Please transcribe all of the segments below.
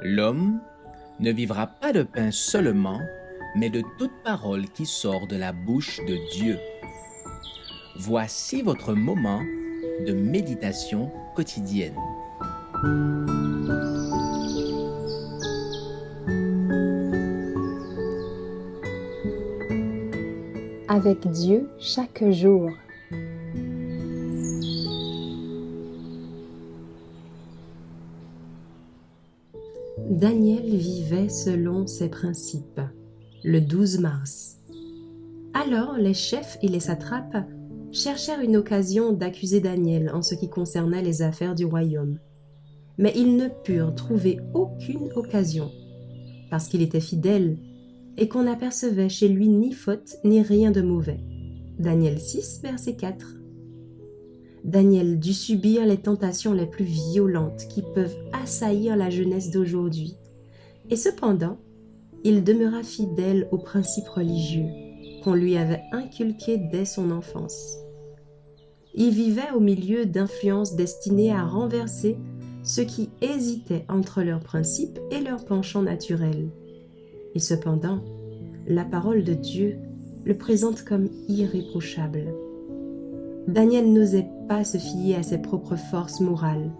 L'homme ne vivra pas de pain seulement, mais de toute parole qui sort de la bouche de Dieu. Voici votre moment de méditation quotidienne. Avec Dieu chaque jour. Daniel vivait selon ses principes, le 12 mars. Alors les chefs et les satrapes cherchèrent une occasion d'accuser Daniel en ce qui concernait les affaires du royaume. Mais ils ne purent trouver aucune occasion, parce qu'il était fidèle et qu'on n'apercevait chez lui ni faute ni rien de mauvais. Daniel 6, verset 4. Daniel dut subir les tentations les plus violentes qui peuvent assaillir la jeunesse d'aujourd'hui. Et cependant, il demeura fidèle aux principes religieux qu'on lui avait inculqués dès son enfance. Il vivait au milieu d'influences destinées à renverser ceux qui hésitaient entre leurs principes et leurs penchants naturels. Et cependant, la parole de Dieu le présente comme irréprochable. Daniel n'osait pas se fier à ses propres forces morales.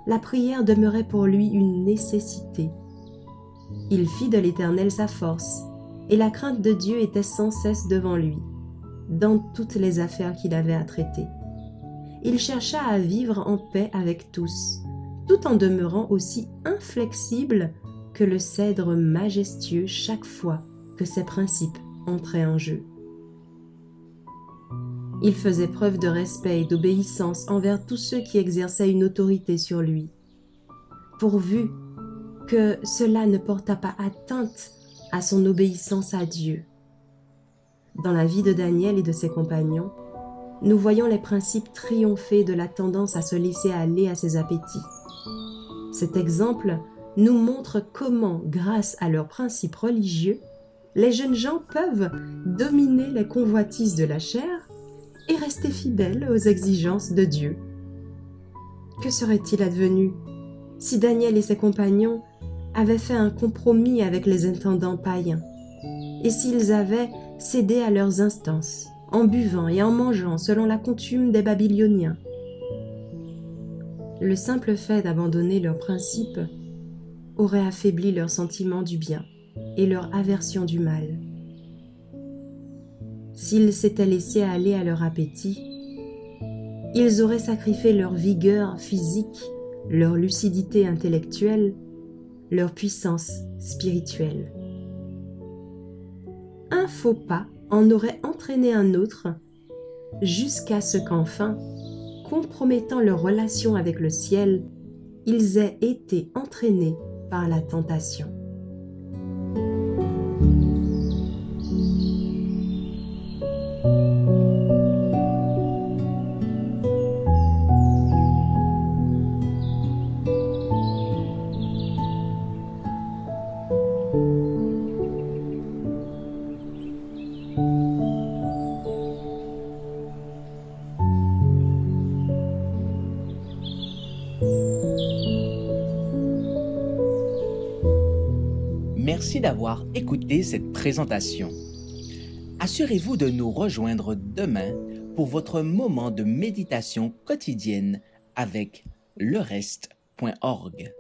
La prière demeurait pour lui une nécessité. Il fit de l'Éternel sa force, et la crainte de Dieu était sans cesse devant lui, dans toutes les affaires qu'il avait à traiter. Il chercha à vivre en paix avec tous, tout en demeurant aussi inflexible que le cèdre majestueux chaque fois que ses principes entraient en jeu. Il faisait preuve de respect et d'obéissance envers tous ceux qui exerçaient une autorité sur lui, pourvu que cela ne portât pas atteinte à son obéissance à Dieu. Dans la vie de Daniel et de ses compagnons, nous voyons les principes triompher de la tendance à se laisser aller à ses appétits. Cet exemple nous montre comment, grâce à leurs principes religieux, les jeunes gens peuvent dominer les convoitises de la chair et rester fidèles aux exigences de Dieu. Que serait-il advenu si Daniel et ses compagnons avaient fait un compromis avec les intendants païens, et s'ils avaient cédé à leurs instances, en buvant et en mangeant selon la coutume des Babyloniens? Le simple fait d'abandonner leurs principes aurait affaibli leur sentiment du bien et leur aversion du mal. S'ils s'étaient laissés aller à leur appétit, ils auraient sacrifié leur vigueur physique, leur lucidité intellectuelle, leur puissance spirituelle. Un faux pas en aurait entraîné un autre, jusqu'à ce qu'enfin, compromettant leur relation avec le ciel, ils aient été entraînés par la tentation. Merci d'avoir écouté cette présentation. Assurez-vous de nous rejoindre demain pour votre moment de méditation quotidienne avec lereste.org.